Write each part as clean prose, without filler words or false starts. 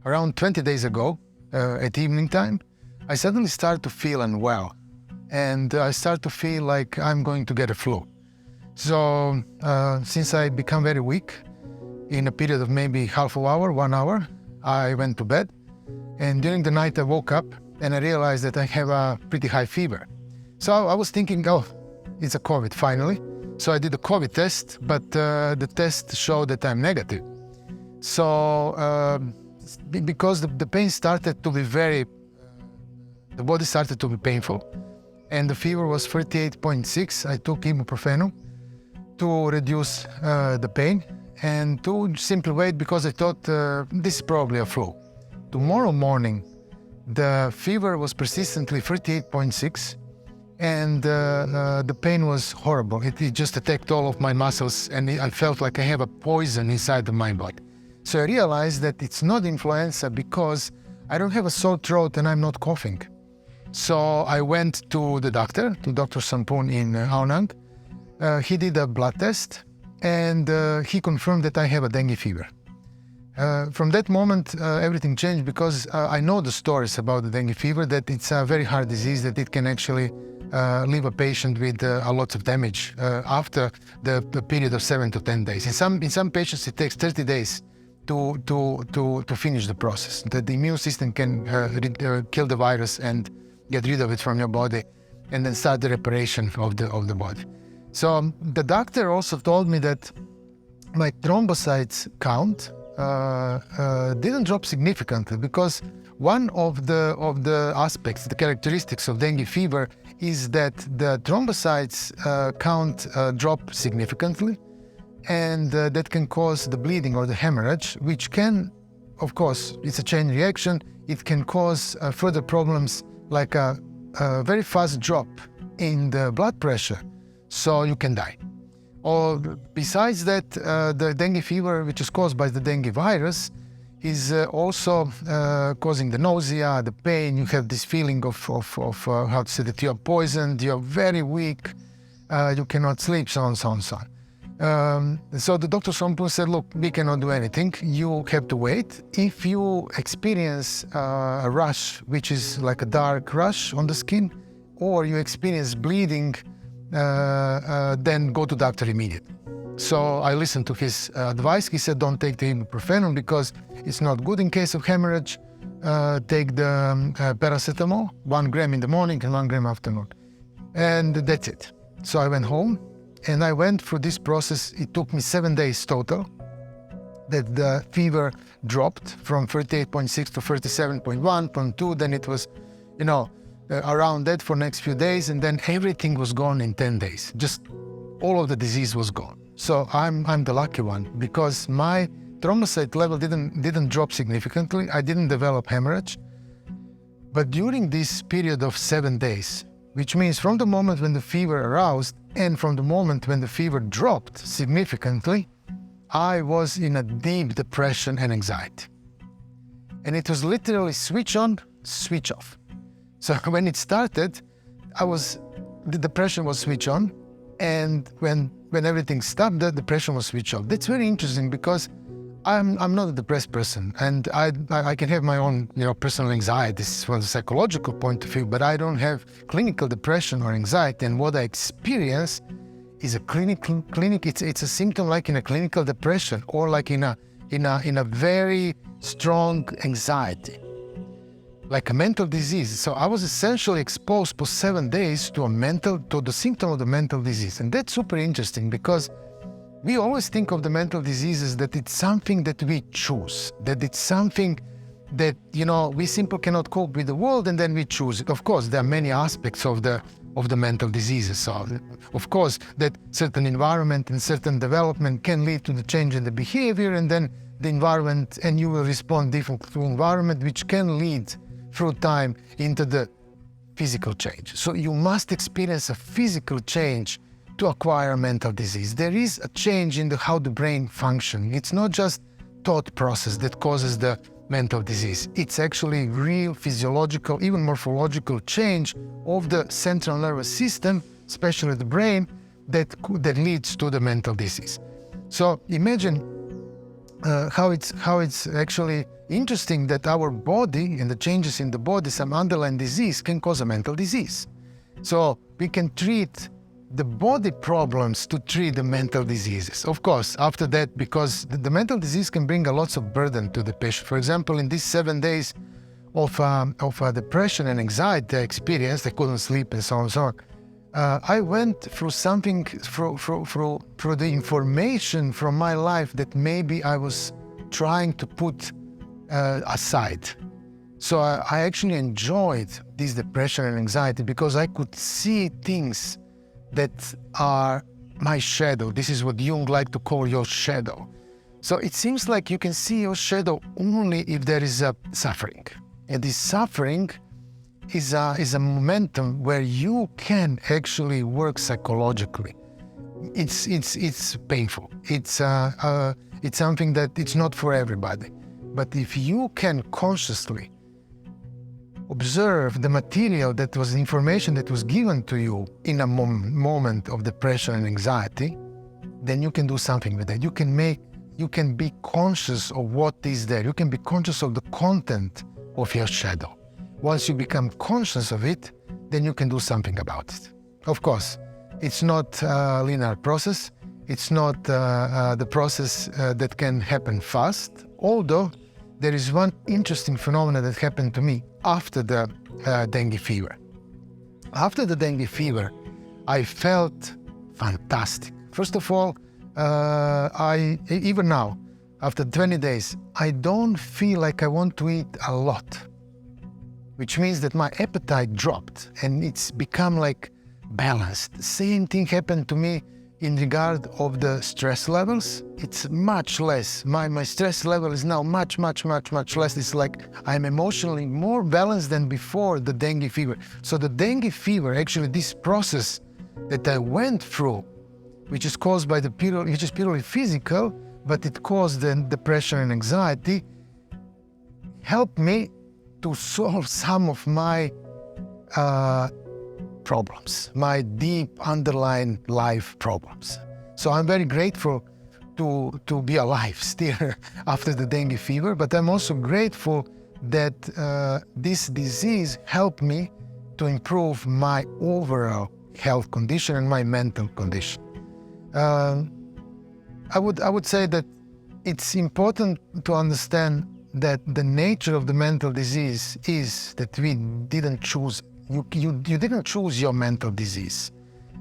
around 20 days ago, at evening time, I suddenly start to feel unwell. And I start to feel like I'm going to get a flu. So since I become very weak, in a period of maybe half an hour, 1 hour, I went to bed. And during the night I woke up and I realized that I have a pretty high fever. So I was thinking, oh, it's a COVID finally. So I did a COVID test, but the test showed that I'm negative. So because the pain started to be the body started to be painful, and the fever was 38.6, I took ibuprofen to reduce the pain and to simply wait because I thought this is probably a flu. Tomorrow morning, the fever was persistently 38.6, and the pain was horrible. It just attacked all of my muscles, and I felt like I have a poison inside of my body. So I realized that it's not influenza because I don't have a sore throat and I'm not coughing. So I went to the doctor, to Dr. Sampun in Aonang. He did a blood test and he confirmed that I have a dengue fever. From that moment, everything changed because I know the stories about the dengue fever, that it's a very hard disease, that it can actually leave a patient with a lot of damage after the period of 7 to 10 days. In some patients, it takes 30 days to finish the process. That the immune system can kill the virus and get rid of it from your body, and then start the reparation of the body. So the doctor also told me that my thrombocytes count didn't drop significantly, because one of the aspects, the characteristics of dengue fever is that the thrombocytes count drop significantly, and that can cause the bleeding or the hemorrhage, which can, of course, it's a chain reaction. It can cause further problems like a very fast drop in the blood pressure, so you can die. Or besides that, the dengue fever, which is caused by the dengue virus, is also causing the nausea, the pain. You have this feeling of how to say, that you are poisoned, you are very weak, you cannot sleep, so on, so on, so on. So the Dr. Sompun said, look, we cannot do anything. You have to wait. If you experience a rash, which is like a dark rash on the skin, or you experience bleeding, then go to doctor immediately. So I listened to his advice. He said, don't take the ibuprofen because it's not good in case of hemorrhage. Take the paracetamol, 1 gram in the morning and 1 gram afternoon. And that's it. So I went home. And I went through this process. It took me 7 days total, that the fever dropped from 38.6 to 37.1.2. Then it was, around that for next few days. And then everything was gone in 10 days. Just all of the disease was gone. So I'm the lucky one, because my thrombocyte level didn't drop significantly. I didn't develop hemorrhage. But during this period of 7 days, which means from the moment when the fever aroused and from the moment when the fever dropped significantly, I was in a deep depression and anxiety. And it was literally switch on, switch off. So when it started, the depression was switch on, and when everything stopped, the depression was switch off. That's very interesting, because I'm not a depressed person, and I can have my own personal anxieties from the psychological point of view, but I don't have clinical depression or anxiety. And what I experience is it's a symptom like in a clinical depression, or like in a very strong anxiety, like a mental disease. So I was essentially exposed for 7 days to the symptom of the mental disease. And that's super interesting, because we always think of the mental diseases that it's something that we choose, that it's something that, we simply cannot cope with the world and then we choose it. Of course, there are many aspects of the mental diseases. So, of course, that certain environment and certain development can lead to the change in the behavior, and then the environment, and you will respond differently to environment, which can lead through time into the physical change. So you must experience a physical change to acquire a mental disease. There is a change in how the brain functions. It's not just thought process that causes the mental disease. It's actually real physiological, even morphological change of the central nervous system, especially the brain, that leads to the mental disease. So imagine how it's actually interesting that our body and the changes in the body, some underlying disease can cause a mental disease. So we can treat the body problems to treat the mental diseases. Of course, after that, because the mental disease can bring a lots of burden to the patient. For example, in these 7 days of depression and anxiety I experienced, I couldn't sleep and so on and so on. I went through something, through the information from my life that maybe I was trying to put aside. So I actually enjoyed this depression and anxiety because I could see things that are my shadow. This is what Jung liked to call your shadow. So it seems like you can see your shadow only if there is a suffering. And this suffering is a momentum where you can actually work psychologically. It's painful. It's something that it's not for everybody. But if you can consciously observe the material that was information that was given to you in a moment of depression and anxiety, then you can do something with that. You can be conscious of what is there. You can be conscious of the content of your shadow. Once you become conscious of it, then you can do something about it. Of course, it's not a linear process. It's not the process that can happen fast, although there is one interesting phenomenon that happened to me after the dengue fever. After the dengue fever, I felt fantastic. First of all, even now, after 20 days, I don't feel like I want to eat a lot, which means that my appetite dropped and it's become like balanced. Same thing happened to me in regard of the stress levels. It's much less. My stress level is now much less. It's like I'm emotionally more balanced than before the dengue fever. So the dengue fever, actually this process that I went through, which is caused by which is purely physical, but it caused the depression and anxiety, helped me to solve some of my problems, my deep underlying life problems. So I'm very grateful to be alive still after the dengue fever, but I'm also grateful that this disease helped me to improve my overall health condition and my mental condition. I would say that it's important to understand that the nature of the mental disease is that we didn't choose. You didn't choose your mental disease.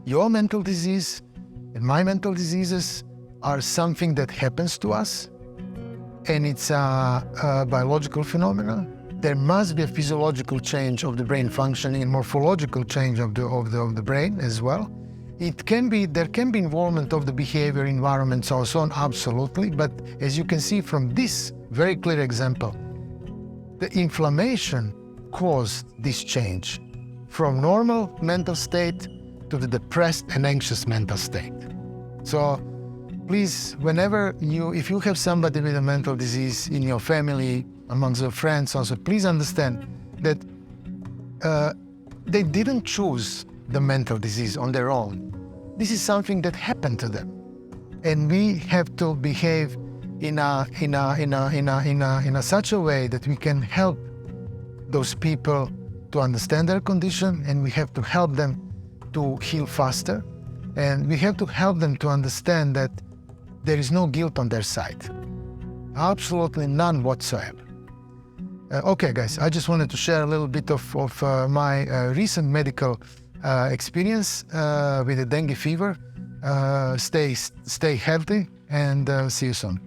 Your mental disease and my mental diseases are something that happens to us, and it's a biological phenomenon. There must be a physiological change of the brain functioning and morphological change of the brain as well. There can be involvement of the behavior, environment, so on, absolutely. But as you can see from this very clear example, the inflammation caused this change from normal mental state to the depressed and anxious mental state. So please, if you have somebody with a mental disease in your family, amongst your friends also, please understand that they didn't choose the mental disease on their own. This is something that happened to them. And we have to behave in such a way that we can help those people to understand their condition, and we have to help them to heal faster. And we have to help them to understand that there is no guilt on their side. Absolutely none whatsoever. Okay, guys, I just wanted to share a little bit of my recent medical experience with the dengue fever. Stay healthy, and see you soon.